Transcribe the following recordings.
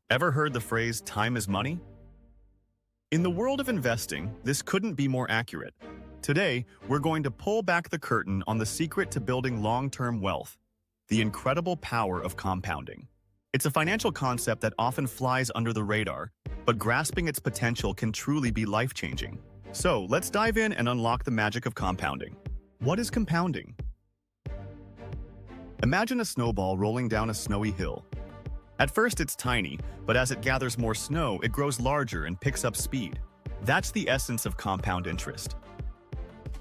Ever heard the phrase, time is money? In the world of investing, this couldn't be more accurate. Today, we're going to pull back the curtain on the secret to building long-term wealth, the incredible power of compounding. It's a financial concept that often flies under the radar, but grasping its potential can truly be life-changing. So, let's dive in and unlock the magic of compounding. What is compounding? Imagine a snowball rolling down a snowy hill. At first it's tiny, but as it gathers more snow, it grows larger and picks up speed. That's the essence of compound interest.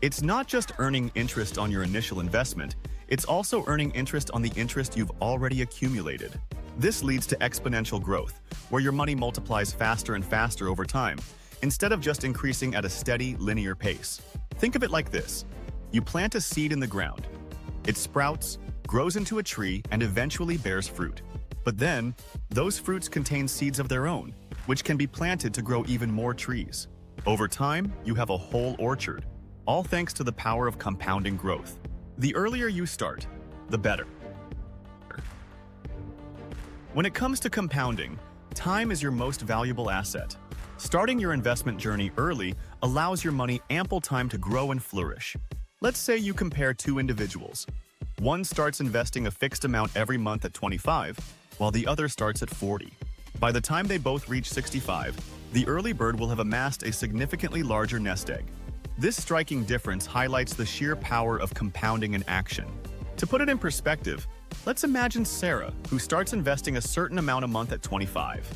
It's not just earning interest on your initial investment, it's also earning interest on the interest you've already accumulated. This leads to exponential growth, where your money multiplies faster and faster over time, instead of just increasing at a steady, linear pace. Think of it like this. You plant a seed in the ground. It sprouts, grows into a tree, and eventually bears fruit. But then, those fruits contain seeds of their own, which can be planted to grow even more trees. Over time, you have a whole orchard, all thanks to the power of compounding growth. The earlier you start, the better. When it comes to compounding, time is your most valuable asset. Starting your investment journey early allows your money ample time to grow and flourish. Let's say you compare two individuals. One starts investing a fixed amount every month at 25, while the other starts at 40. By the time they both reach 65, the early bird will have amassed a significantly larger nest egg. This striking difference highlights the sheer power of compounding in action. To put it in perspective, let's imagine Sarah, who starts investing a certain amount a month at 25.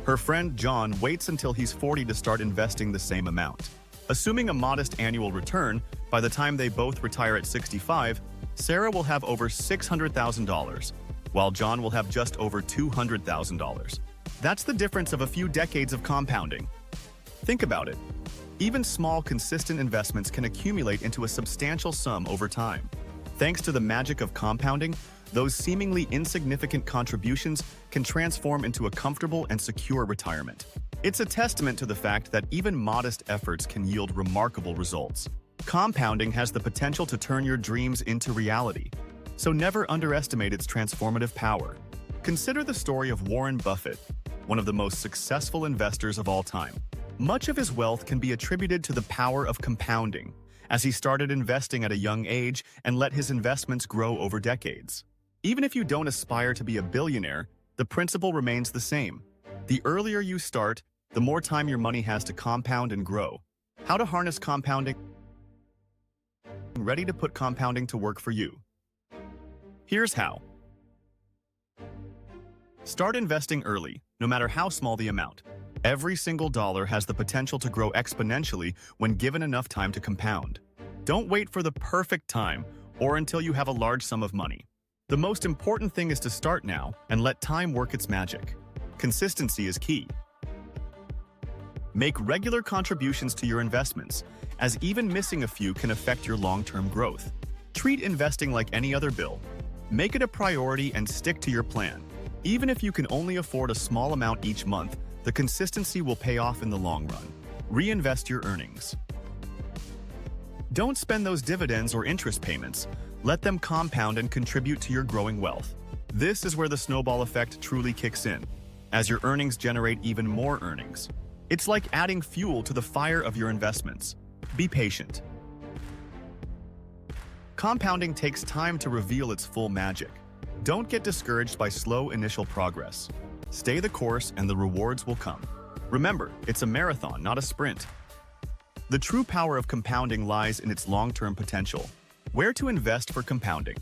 Her friend John waits until he's 40 to start investing the same amount. Assuming a modest annual return, by the time they both retire at 65, Sarah will have over $600,000, while John will have just over $200,000. That's the difference of a few decades of compounding. Think about it. Even small, consistent investments can accumulate into a substantial sum over time. Thanks to the magic of compounding, those seemingly insignificant contributions can transform into a comfortable and secure retirement. It's a testament to the fact that even modest efforts can yield remarkable results. Compounding has the potential to turn your dreams into reality, so never underestimate its transformative power. Consider the story of Warren Buffett, one of the most successful investors of all time. Much of his wealth can be attributed to the power of compounding, as he started investing at a young age and let his investments grow over decades. Even if you don't aspire to be a billionaire, the principle remains the same. The earlier you start, the more time your money has to compound and grow. How to harness compounding? Ready to put compounding to work for you. Here's how. Start investing early, no matter how small the amount. Every single dollar has the potential to grow exponentially when given enough time to compound. Don't wait for the perfect time or until you have a large sum of money. The most important thing is to start now and let time work its magic. Consistency is key. Make regular contributions to your investments, as even missing a few can affect your long-term growth. Treat investing like any other bill. Make it a priority and stick to your plan. Even if you can only afford a small amount each month, the consistency will pay off in the long run. Reinvest your earnings. Don't spend those dividends or interest payments. Let them compound and contribute to your growing wealth. This is where the snowball effect truly kicks in, as your earnings generate even more earnings. It's like adding fuel to the fire of your investments. Be patient. Compounding takes time to reveal its full magic. Don't get discouraged by slow initial progress. Stay the course and the rewards will come. Remember, it's a marathon, not a sprint. The true power of compounding lies in its long-term potential. Where to invest for compounding?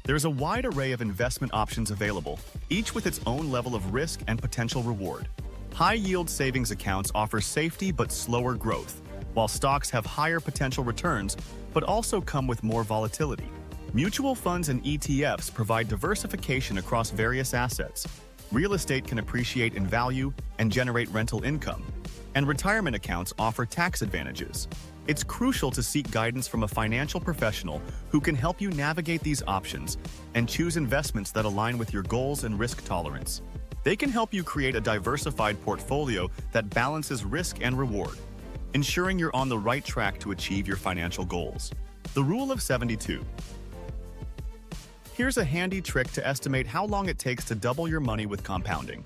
There's a wide array of investment options available, each with its own level of risk and potential reward. High-yield savings accounts offer safety but slower growth, while stocks have higher potential returns but also come with more volatility. Mutual funds and ETFs provide diversification across various assets. Real estate can appreciate in value and generate rental income, and retirement accounts offer tax advantages. It's crucial to seek guidance from a financial professional who can help you navigate these options and choose investments that align with your goals and risk tolerance. They can help you create a diversified portfolio that balances risk and reward, ensuring you're on the right track to achieve your financial goals. The Rule of 72. Here's a handy trick to estimate how long it takes to double your money with compounding.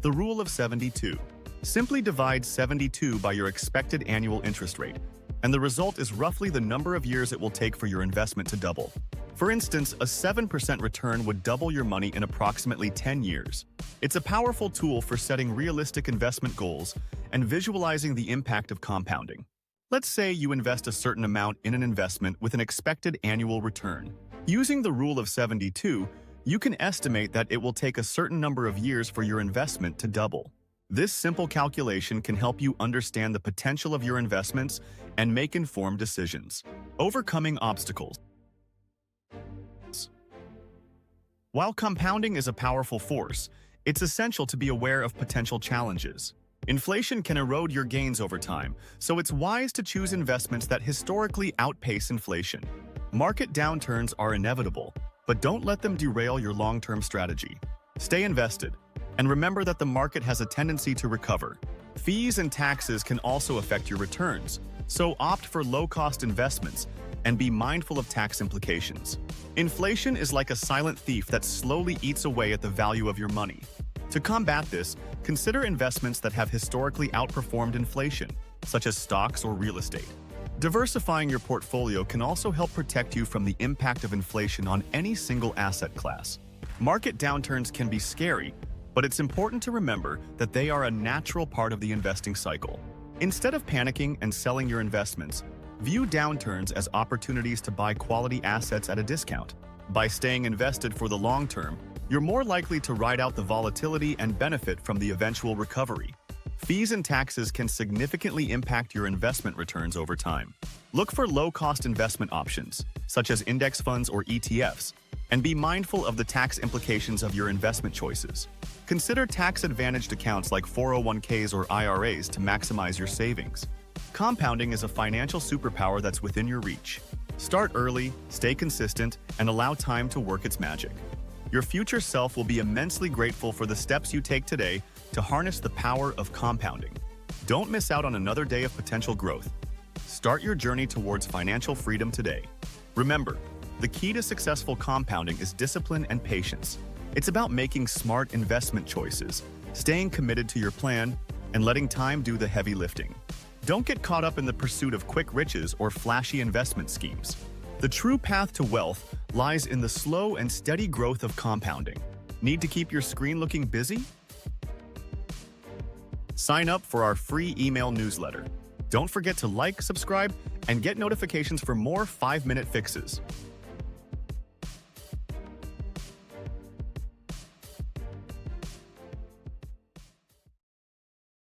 The rule of 72. Simply divide 72 by your expected annual interest rate, and the result is roughly the number of years it will take for your investment to double. For instance, a 7% return would double your money in approximately 10 years. It's a powerful tool for setting realistic investment goals and visualizing the impact of compounding. Let's say you invest a certain amount in an investment with an expected annual return. Using the rule of 72, you can estimate that it will take a certain number of years for your investment to double. This simple calculation can help you understand the potential of your investments and make informed decisions. Overcoming obstacles. While compounding is a powerful force, it's essential to be aware of potential challenges. Inflation can erode your gains over time, so it's wise to choose investments that historically outpace inflation. Market downturns are inevitable, but don't let them derail your long-term strategy. Stay invested, and remember that the market has a tendency to recover. Fees and taxes can also affect your returns, so opt for low-cost investments and be mindful of tax implications. Inflation is like a silent thief that slowly eats away at the value of your money. To combat this, consider investments that have historically outperformed inflation, such as stocks or real estate. Diversifying your portfolio can also help protect you from the impact of inflation on any single asset class. Market downturns can be scary, but it's important to remember that they are a natural part of the investing cycle. Instead of panicking and selling your investments, view downturns as opportunities to buy quality assets at a discount. By staying invested for the long term, you're more likely to ride out the volatility and benefit from the eventual recovery. Fees and taxes can significantly impact your investment returns over time. Look for low-cost investment options, such as index funds or ETFs, and be mindful of the tax implications of your investment choices. Consider tax-advantaged accounts like 401ks or IRAs to maximize your savings. Compounding is a financial superpower that's within your reach. Start early, stay consistent, and allow time to work its magic. Your future self will be immensely grateful for the steps you take today to harness the power of compounding. Don't miss out on another day of potential growth. Start your journey towards financial freedom today. Remember, the key to successful compounding is discipline and patience. It's about making smart investment choices, staying committed to your plan, and letting time do the heavy lifting. Don't get caught up in the pursuit of quick riches or flashy investment schemes. The true path to wealth lies in the slow and steady growth of compounding. Need to keep your screen looking busy? Sign up for our free email newsletter. Don't forget to like, subscribe, and get notifications for more 5-minute fixes.